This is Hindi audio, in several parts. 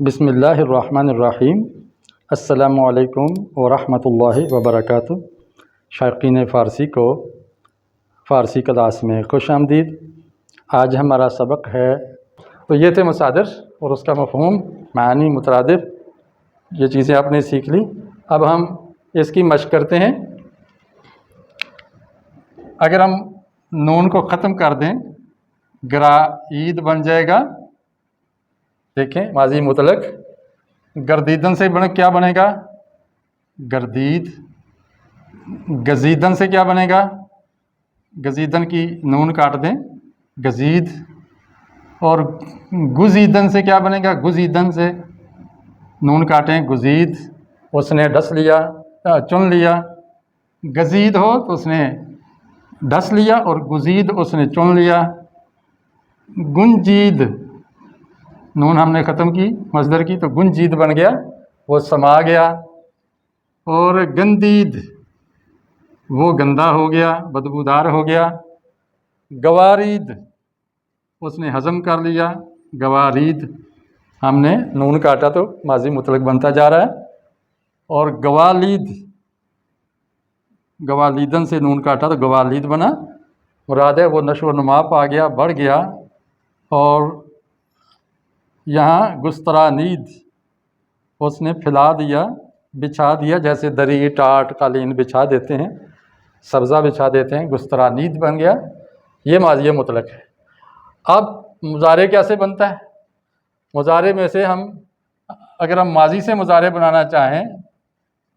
बिस्मिल्लाहिर्रहमानिर्रहीम। अस्सलामुअलैकुम वरहमतुल्लाहि वबरकातुहू। शायकीन फ़ारसी को फ़ारसी क्लास में खुश आमदीद। आज हमारा सबक है, तो ये थे मसादिर और उसका मफ़हूम, मानी, मुतरादिफ़, ये चीज़ें आपने सीख ली। अब हम इसकी मशक़ करते हैं। अगर हम नून को ख़त्म कर दें, गराईद बन जाएगा। देखें, माजी मुतलक। गर्दीदन से क्या बनेगा? गर्दीद। गजीदन से क्या बनेगा? गजीदन की नून काट दें, गजीद। और गुजीदन से क्या बनेगा? गुजीदन से नून काटें, गुजीद। उसने डस लिया, चुन लिया। गजीद हो तो उसने डस लिया, और गुजीद उसने चुन लिया। गुंजीद, नून हमने ख़त्म की मज़दर की, तो गुंजीद बन गया, वो समा गया। और गंदीद, वो गंदा हो गया, बदबूदार हो गया। गवारीद, उसने हज़म कर लिया। गवारीद, हमने नून काटा तो माजी मुतलक बनता जा रहा है। और गवालीद, गवालीदन से नून काटा तो गवालीद बना। मुराद है वो नशो नुमा पा गया, बढ़ गया। और यहाँ गुस्तरानीद, उसने फैला दिया, बिछा दिया, जैसे दरी, टाट, कालीन बिछा देते हैं, सब्ज़ा बिछा देते हैं, गुस्तरानीद बन गया। ये माज़ी मुतलक है। अब मुज़ारे कैसे बनता है? मुज़ारे में से हम, अगर हम माज़ी से मुज़ारे बनाना चाहें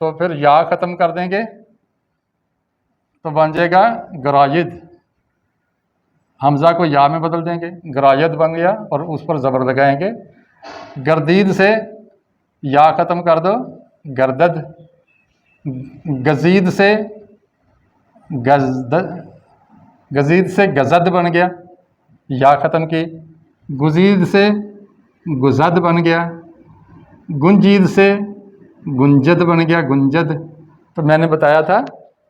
तो फिर या ख़त्म कर देंगे तो बन जाएगा गरायद। हमज़ा को या में बदल देंगे, गरायद बन गया, और उस पर ज़बर लगाएंगे। गर्दीद से या ख़त्म कर दो, गर्दद। गजीद से गजीद से गजद बन गया, या ख़त्म की। गुजीद से गुजद बन गया। गुंजीद से गुंजद बन गया, गुंजद। तो मैंने बताया था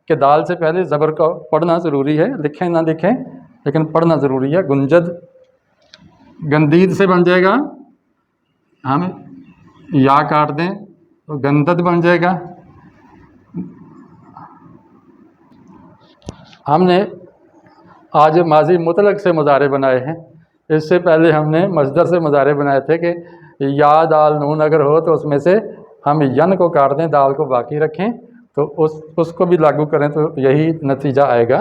कि दाल से पहले ज़बर को पढ़ना ज़रूरी है, लिखें ना लिखें, लेकिन पढ़ना ज़रूरी है। गुंजद। गंदीद से बन जाएगा, हम या काट दें तो गंदद बन जाएगा। हमने आज माज़ी मुतलक से मुज़ारे बनाए हैं। इससे पहले हमने मज़दर से मुज़ारे बनाए थे कि या दाल नून अगर हो तो उसमें से हम यन को काट दें, दाल को बाकी रखें, तो उसको भी लागू करें तो यही नतीजा आएगा।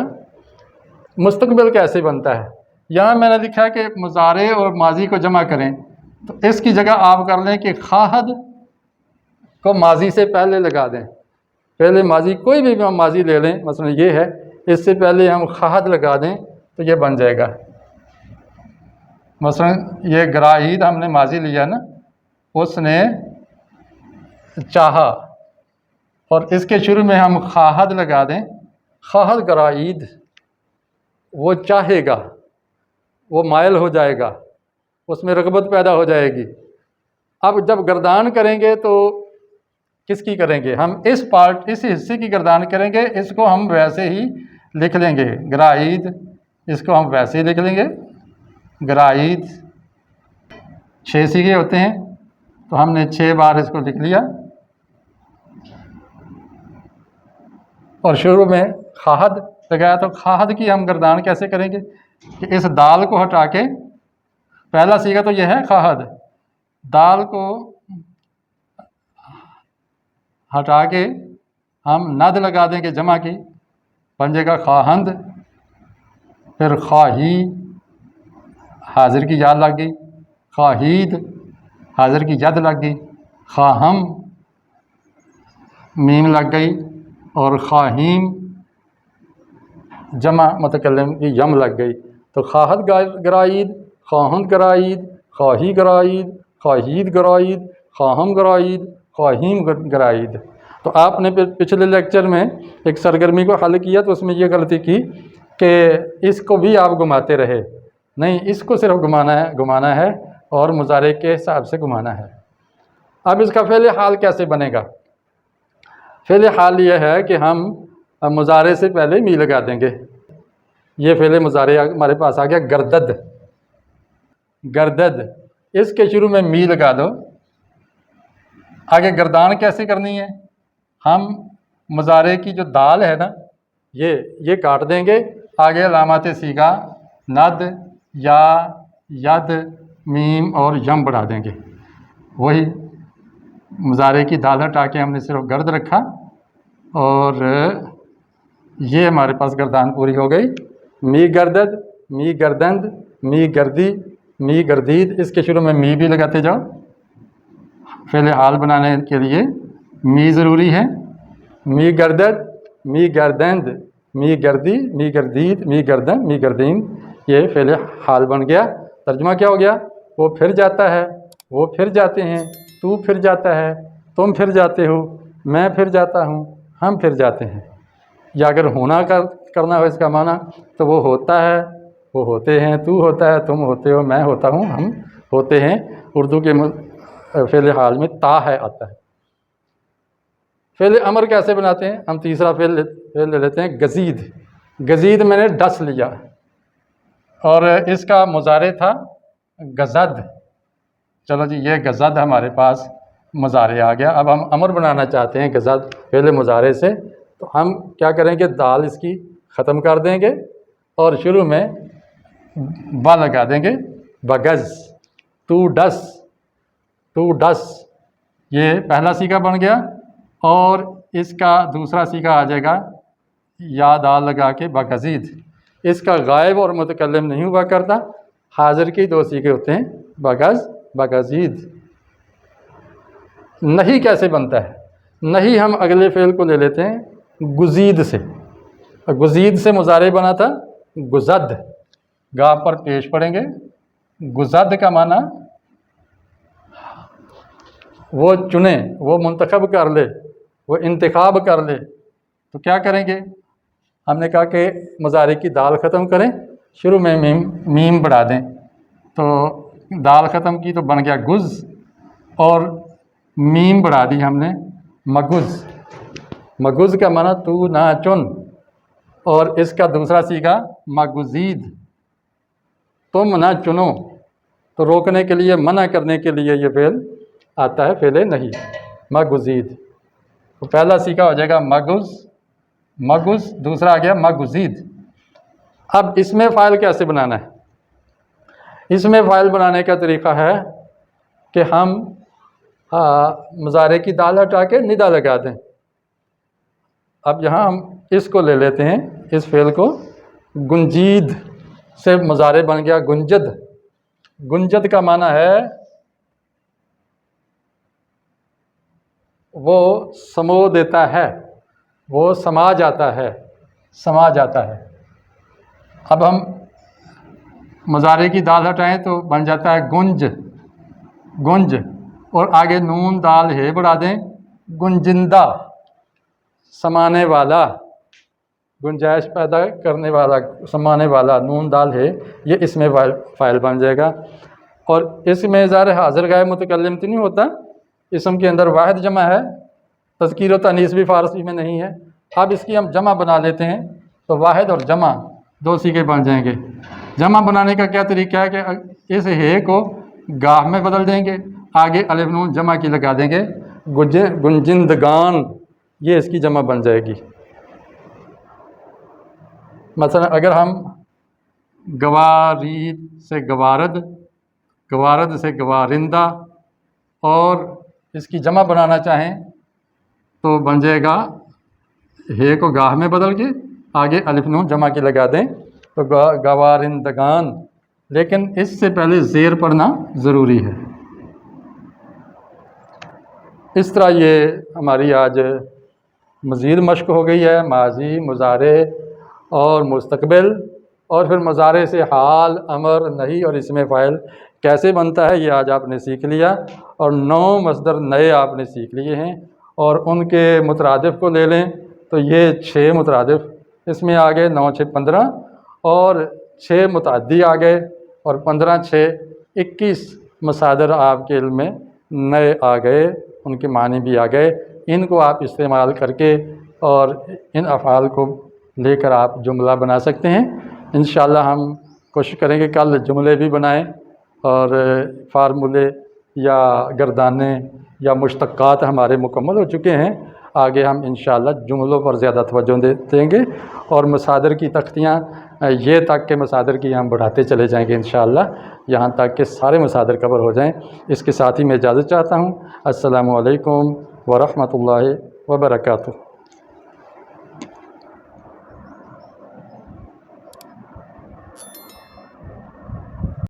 मुस्तकबिल कैसे बनता है? यहाँ मैंने लिखा है कि मुज़ारे और माज़ी को जमा करें, तो इसकी जगह आप कर लें कि खाहद को माज़ी से पहले लगा दें। पहले माज़ी, कोई भी माज़ी ले लें, मसलन ये है, इससे पहले हम खाहद लगा दें तो ये बन जाएगा। मसलन ये गराईद हमने माज़ी लिया ना, उसने चाहा, और इसके शुरू में हम खाहद लगा दें, खाहद गराईद, वो चाहेगा, वो मायल हो जाएगा, उसमें रग़बत पैदा हो जाएगी। अब जब गर्दान करेंगे तो किसकी करेंगे? हम इस हिस्से की गर्दान करेंगे। इसको हम वैसे ही लिख लेंगे, गराईद। इसको हम वैसे ही लिख लेंगे, गराईद। 6 सीगे होते हैं, तो हमने 6 बार इसको लिख लिया। और शुरू में खाहद लगाया, तो खाहद की हम गर्दान कैसे करेंगे कि इस दाल को हटा के, पहला सीगा तो यह है खाहद, दाल को हटा के हम नद लगा देंगे जमा की, बन जाएगा खाहंद। फिर खाही, हाजिर की याद लग गई। खाहीद, हाजिर की यद लग गई। खाहम, मीम लग गई। और खाहीम, जमा मुतकल्लिम की यम लग गई। तो खाहद गराईद, खाहंद गराईद, खाही गराईद, खाहीद गराईद, खाहम गराईद, खाहीम गराईद। तो आपने पिछले लेक्चर में एक सरगर्मी को हल किया, तो उसमें ये गलती की कि इसको भी आप घुमाते रहे। नहीं, इसको सिर्फ घुमाना है और मुज़ारे के हिसाब से घुमाना है। अब इसका फ़ेल हाल कैसे बनेगा? फ़ेल हाल ये है कि हम मुज़ारे से पहले मी लगा देंगे। ये फ़ेल मुज़ारे हमारे पास आ गया, गर्दद। गर्दद, इसके शुरू में मी लगा दो, आगे गर्दान कैसे करनी है, हम मुजारे की जो दाल है ना, ये काट देंगे। आगे लामात सीगा नद या यद मीम और यम बढ़ा देंगे। वही मुजारे की दाल हटा के हमने सिर्फ गर्द रखा और ये हमारे पास गर्दान पूरी हो गई। मी गर्दद, मी गर्दंद, मी गर्दी, मी गर्दीद, इसके शुरू में मी भी लगाते जाओ। फ़ेल हाल बनाने के लिए मी ज़रूरी है। मी गर्दद, मी गर्दंद, मी गर्दी, मी गर्दीद, मी गर्दन, मी गर्दीन, ये फ़ेल हाल बन गया। तर्जुमा क्या हो गया, वो फिर जाता है, वो फिर जाते हैं, तू फिर जाता है, तुम फिर जाते हो, मैं फिर जाता हूँ, हम फिर जाते हैं। या अगर होना करना हो इसका माना, तो वो होता है, वो होते हैं, तू होता है, तुम होते हो, मैं होता हूँ, हम होते हैं। उर्दू के फ़ेल हाल में ता है आता है। फ़ेल अमर कैसे बनाते हैं, हम तीसरा फ़ेल ले लेते हैं गज़ीद। गज़ीद मैंने डस लिया और इसका मुजारे था गज़द। चलो जी, ये गज़द हमारे पास मुजारे आ गया। अब हम अमर बनाना चाहते हैं गज़द फ़ेल मुजारे से, तो हम क्या करेंगे, दाल इसकी ख़त्म कर देंगे और शुरू में बा लगा देंगे। बगज़, तू डस, तू डस, ये पहला सीगा बन गया। और इसका दूसरा सीगा आ जाएगा या दाल लगा के बगज़ीद। इसका गायब और मुतकल्लिम नहीं हुआ करता, हाजिर के दो सीगे होते हैं, बगज़, बगज़ीद। नहीं कैसे बनता है, नहीं हम अगले फ़ेल को ले लेते हैं गुज़ीद से। गुज़ीद से मुजारे बना था गुज़द, गा पर पेश पड़ेंगे। गुज़द का माना वो चुने, वो मुंतखब कर ले, वो इंतखाब कर ले। तो क्या करेंगे, हमने कहा कि मुजारे की दाल ख़त्म करें, शुरू में मीम बढ़ा दें। तो दाल ख़त्म की तो बन गया गुज़ और मीम बढ़ा दी हमने मगुज़। मगुज़ का माना तू ना चुन, और इसका दूसरा सीगा मगुज़ीद, तुम ना चुनो। तो रोकने के लिए, मना करने के लिए ये फ़ेल आता है, फ़ेल नहीं, मगुज़ीद। तो पहला सीगा हो जाएगा मगुज़, मगुज़, दूसरा आ गया मगुज़ीद। अब इसमें फ़ाइल कैसे बनाना है, इसमें फ़ाइल बनाने का तरीक़ा है कि हम मुजारे की दाल हटा के निदा लगा दें। अब यहाँ हम इसको ले लेते हैं, इस फ़ेल को। गुंजीद से मुजारे बन गया गुंजद। गुंजद का माना है वो समो देता है, वो समा जाता है, समा जाता है। अब हम मुजारे की दाल हटाएं तो बन जाता है गुंज, गुंज, और आगे नून दाल है बढ़ा दें, गुंजिंदा, समाने वाला, गुंजाइश पैदा करने वाला, समाने वाला, नून दाल है, ये इसमें फ़ाइल बन जाएगा। और इसमें ज़ाहिर हाज़िर गायब मुतकल्लिम तो नहीं होता, इसम के अंदर वाहिद जमा है, तज़कीर व तानीस भी फ़ारसी में नहीं है। अब इसकी हम जमा बना लेते हैं, तो वाहिद और जमा दो सीगे बन जाएंगे। जमा बनाने का क्या तरीका है कि इस हे को गाह में बदल देंगे, आगे अलिफ नून जमा की लगा देंगे, गुंजिंदगान, ये इसकी जमा बन जाएगी। मसलन अगर हम गवारीद से गवारद, गवारद से गवारिंदा, और इसकी जमा बनाना चाहें तो बन जाएगा हे को गाह में बदल के आगे अलिफ नून जमा की लगा दें, तो गवारिंदगान। लेकिन इससे पहले ज़ेर पढ़ना ज़रूरी है। इस तरह ये हमारी आज मज़ीद मश्क हो गई है, माजी, मुज़ारे और मुस्तकबिल, और फिर मुज़ारे से हाल, अमर, नहीं और इसमें फ़ाइल कैसे बनता है, ये आज आपने सीख लिया। और 9 मसदर नए आपने सीख लिए हैं, और उनके मुतरादिफ़ को ले लें तो ये 6 मुतरादिफ़ इसमें आ गए, 9 6 15, और 6 मुतअद्दी आ गए, और 15 6 21 मसादर आपके इल्म में नए आ गए, उनके मानी भी आ गए। इनको आप इस्तेमाल करके और इन अफ़ाल को लेकर आप जुमला बना सकते हैं। इंशाअल्लाह हम कोशिश करेंगे कल जुमले भी बनाएं और फार्मूले या गर्दाने या मुश्तक़ात हमारे मुकम्मल हो चुके हैं। आगे हम इंशाअल्लाह जुमलों पर ज़्यादा तवज्जो देंगे और मसादर की तख्तियाँ ये तक के मसादर की हम बढ़ाते चले जाएंगे इंशाअल्लाह, यहाँ तक कि सारे मसादर कवर हो जाएं। इसके साथ ही मैं इजाज़त चाहता हूँ। अस्सलामु अलैकुम व रहमतुल्लाहि व बरकातुहू।